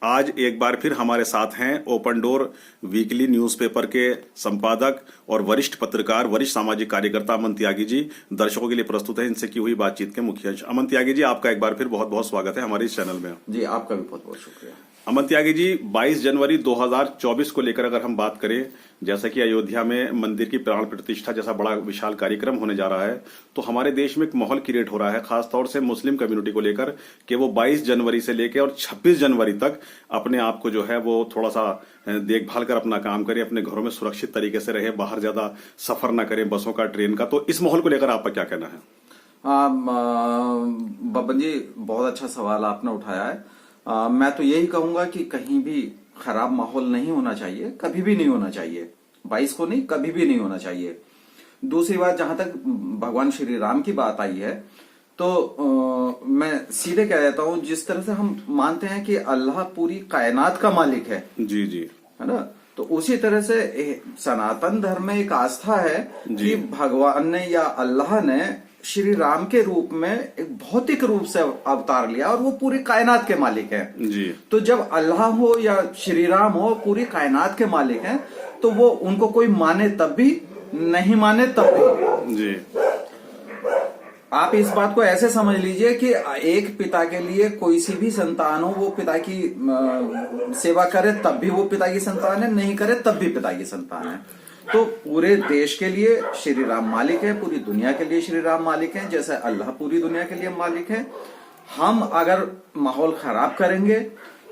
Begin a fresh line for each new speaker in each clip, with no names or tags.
आज एक बार फिर हमारे साथ हैं ओपन डोर वीकली न्यूज़पेपर के संपादक और वरिष्ठ पत्रकार, वरिष्ठ सामाजिक कार्यकर्ता अमन त्यागी जी। दर्शकों के लिए प्रस्तुत है इनसे की हुई बातचीत के मुख्य अंश। अमन त्यागी जी, आपका एक बार फिर बहुत बहुत स्वागत है हमारे इस चैनल में।
जी, आपका भी बहुत बहुत शुक्रिया।
अमन त्यागी जी, 22 जनवरी 2024 को लेकर अगर हम बात करें, जैसा कि अयोध्या में मंदिर की प्राण प्रतिष्ठा जैसा बड़ा विशाल कार्यक्रम होने जा रहा है, तो हमारे देश में एक माहौल क्रिएट हो रहा है, खासतौर से मुस्लिम कम्युनिटी को लेकर, कि वो 22 जनवरी से लेकर और 26 जनवरी तक अपने आप को जो है वो थोड़ा सा देखभाल कर अपना काम करें, अपने घरों में सुरक्षित तरीके से रहे, बाहर ज्यादा सफर न करें बसों का, ट्रेन का। तो इस माहौल को लेकर आपका क्या कहना है?
बब्बन जी, बहुत अच्छा सवाल आपने उठाया है। मैं तो यही कहूंगा कि कहीं भी खराब माहौल नहीं होना चाहिए, कभी भी नहीं होना चाहिए। 22 को नहीं, कभी भी नहीं होना चाहिए। दूसरी बात, जहां तक भगवान श्री राम की बात आई है, तो मैं सीधे कह देता हूं, जिस तरह से हम मानते हैं कि अल्लाह पूरी कायनात का मालिक है,
जी जी,
है ना, तो उसी तरह से सनातन धर्म में एक आस्था है कि भगवान ने या अल्लाह ने श्री राम के रूप में एक भौतिक रूप से अवतार लिया और वो पूरी कायनात के मालिक हैं।
जी।
तो जब अल्लाह हो या श्री राम हो, पूरी कायनात के मालिक हैं, तो वो उनको कोई माने तब भी, नहीं माने तब भी।
जी।
आप इस बात को ऐसे समझ लीजिए कि एक पिता के लिए कोई सी भी संतान हो, वो पिता की सेवा करे तब भी वो पिता की संतान है, नहीं करे तब भी पिता की संतान है। तो पूरे देश के लिए श्री राम मालिक है, पूरी दुनिया के लिए श्री राम मालिक है, जैसे अल्लाह पूरी दुनिया के लिए मालिक है। हम अगर माहौल खराब करेंगे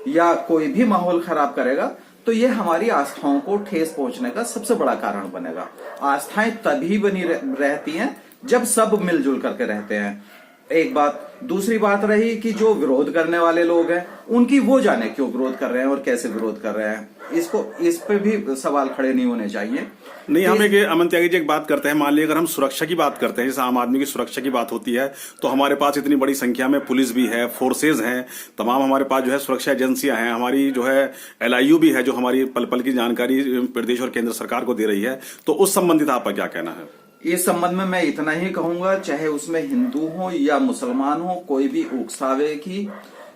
या कोई भी माहौल खराब करेगा, तो ये हमारी आस्थाओं को ठेस पहुंचने का सबसे बड़ा कारण बनेगा। आस्थाएं तभी बनी रहती हैं जब सब मिलजुल करके रहते हैं। एक बात। दूसरी बात रही कि जो विरोध करने वाले लोग हैं, उनकी वो जाने क्यों विरोध कर रहे हैं और कैसे विरोध कर रहे हैं, इस पे भी सवाल खड़े नहीं होने चाहिए।
नहीं, हम एक अमन त्यागी जी एक बात करते हैं, मान लीजिए अगर हम सुरक्षा की बात करते हैं, जैसे आम आदमी की सुरक्षा की बात होती है, तो हमारे पास इतनी बड़ी संख्या में पुलिस भी है, फोर्सेज हैं, तमाम हमारे पास जो है सुरक्षा एजेंसियां हैं, हमारी जो है LIU भी है, जो हमारी पल पल की जानकारी प्रदेश और केंद्र सरकार को दे रही है। तो उस संबंधित आपका क्या कहना है?
इस संबंध में मैं इतना ही कहूंगा, चाहे उसमें हिंदू हो या मुसलमान हो, कोई भी उकसावे की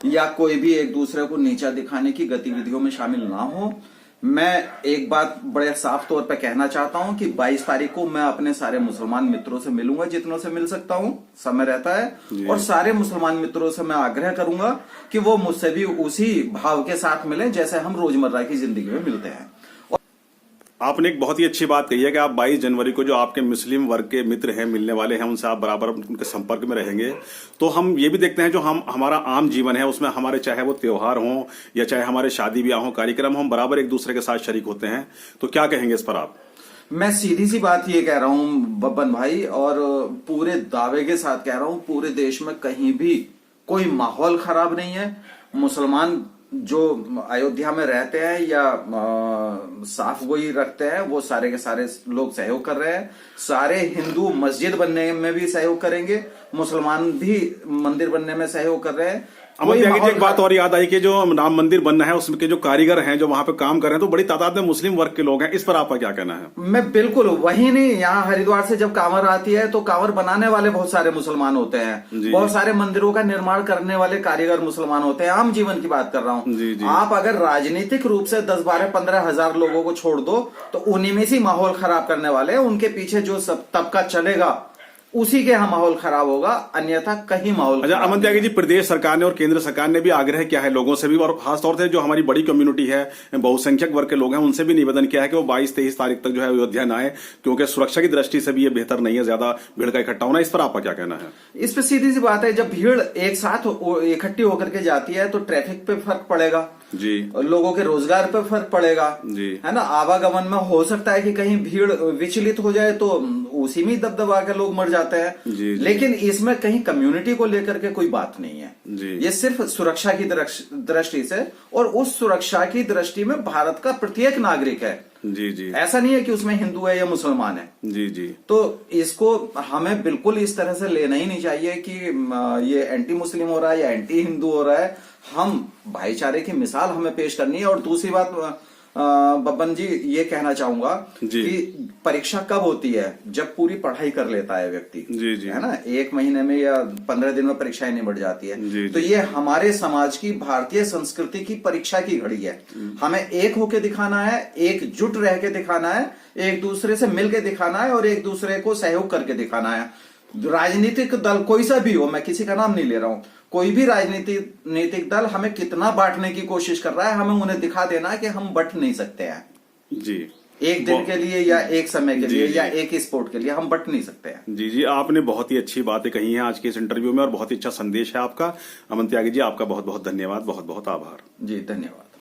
या कोई भी एक दूसरे को नीचा दिखाने की गतिविधियों में शामिल ना हो। मैं एक बात बड़े साफ तौर पे कहना चाहता हूं कि 22 तारीख को मैं अपने सारे मुसलमान मित्रों से मिलूंगा, जितनों से मिल सकता हूं, समय रहता है, और सारे मुसलमान मित्रों से मैं आग्रह करूंगा कि वो मुझसे भी उसी भाव के साथ मिलें जैसे हम रोजमर्रा की जिंदगी में मिलते हैं।
आपने एक बहुत ही अच्छी बात कही है कि आप 22 जनवरी को जो आपके मुस्लिम वर्ग के मित्र हैं, मिलने वाले हैं, उनसे आप बराबर उनके संपर्क में रहेंगे। तो हम ये भी देखते हैं, जो हमारा आम जीवन है उसमें हमारे चाहे वो त्योहार हों या चाहे हमारे शादी ब्याह हो, कार्यक्रम, हम बराबर एक दूसरे के साथ शरीक होते हैं। तो क्या कहेंगे इस पर आप?
मैं सीधी सी बात ये कह रहा हूं बब्बन भाई, और पूरे दावे के साथ कह रहा हूं, पूरे देश में कहीं भी कोई माहौल खराब नहीं है। मुसलमान जो अयोध्या में रहते हैं या साफ गोई रखते हैं, वो सारे के सारे लोग सहयोग कर रहे हैं। सारे हिंदू मस्जिद बनने में भी सहयोग करेंगे, मुसलमान भी मंदिर बनने में सहयोग कर रहे हैं।
अमन त्यागी जी, एक बात और याद आई कि जो राम मंदिर बनना है उसके जो कारीगर हैं, जो वहां पे काम कर रहे हैं, तो बड़ी तादाद में मुस्लिम वर्ग के लोग हैं। इस पर आपका क्या कहना है?
मैं बिल्कुल वही नहीं, यहाँ हरिद्वार से जब कांवर आती है तो कांवर बनाने वाले बहुत सारे मुसलमान होते हैं, बहुत सारे मंदिरों का निर्माण करने वाले कारीगर मुसलमान होते हैं। आम जीवन की बात कर रहा हूँ। आप अगर राजनीतिक रूप से 10, 12, 15 हजार लोगों को छोड़ दो, तो उन्हीं में से माहौल खराब करने वाले, उनके पीछे जो सब तबका चलेगा उसी के यहाँ माहौल खराब होगा, अन्यथा कहीं माहौल।
अच्छा अमन त्यागी जी, प्रदेश सरकार ने और केंद्र सरकार ने भी आग्रह किया है लोगों से भी, और खासतौर से जो हमारी बड़ी कम्युनिटी है, बहुसंख्यक वर्ग के लोग हैं, उनसे भी निवेदन किया है कि वो 22-23 तारीख तक जो है अयोध्या न आए, क्योंकि सुरक्षा की दृष्टि से भी ये बेहतर नहीं है ज्यादा भीड़ का इकट्ठा होना। इस पर आपका क्या कहना है?
इस पर सीधी सी बात है, जब भीड़ एक साथ इकट्ठी होकर के जाती है तो ट्रैफिक पे फर्क पड़ेगा
जी,
लोगों के रोजगार पे फर्क पड़ेगा
जी,
है ना। आवागमन में हो सकता है कि कहीं भीड़ विचलित हो जाए तो उसी में दबदबा के लोग मर जाते हैं
जी,
लेकिन इसमें कहीं कम्युनिटी को लेकर के कोई बात नहीं है
जी।
ये सिर्फ सुरक्षा की दृष्टि से, और उस सुरक्षा की दृष्टि में भारत का प्रत्येक नागरिक है।
जी जी,
ऐसा नहीं है कि उसमें हिंदू है या मुसलमान है।
जी जी।
तो इसको हमें बिल्कुल इस तरह से लेना ही नहीं चाहिए कि ये एंटी मुस्लिम हो रहा है या एंटी हिंदू हो रहा है। हम भाईचारे की मिसाल हमें पेश करनी है। और दूसरी बात, बब्बन जी ये कहना चाहूंगा
जी।
कि परीक्षा कब होती है? जब पूरी पढ़ाई कर लेता है व्यक्ति,
जी जी
है ना, 1 महीने में या 15 दिन में परीक्षाएं निबट जाती है।
जी,
तो
जी।
ये हमारे समाज की, भारतीय संस्कृति की परीक्षा की घड़ी है। हमें एक होके दिखाना है, एकजुट रह के दिखाना है, एक दूसरे से मिलके दिखाना है और एक दूसरे को सहयोग करके दिखाना है। राजनीतिक दल कोई सा भी हो, मैं किसी का नाम नहीं ले रहा हूं, कोई भी राजनीतिक दल हमें कितना बांटने की कोशिश कर रहा है, हमें उन्हें दिखा देना है कि हम बंट नहीं सकते हैं।
जी
एक दिन के लिए या एक समय के
जी,
लिए
जी।
या एक ही स्पोर्ट के लिए हम बंट नहीं सकते हैं।
जी जी, आपने बहुत ही अच्छी बातें कही हैं आज के इस इंटरव्यू में और बहुत ही अच्छा संदेश है आपका। अमन त्यागी जी, आपका बहुत बहुत धन्यवाद, बहुत बहुत आभार।
जी धन्यवाद।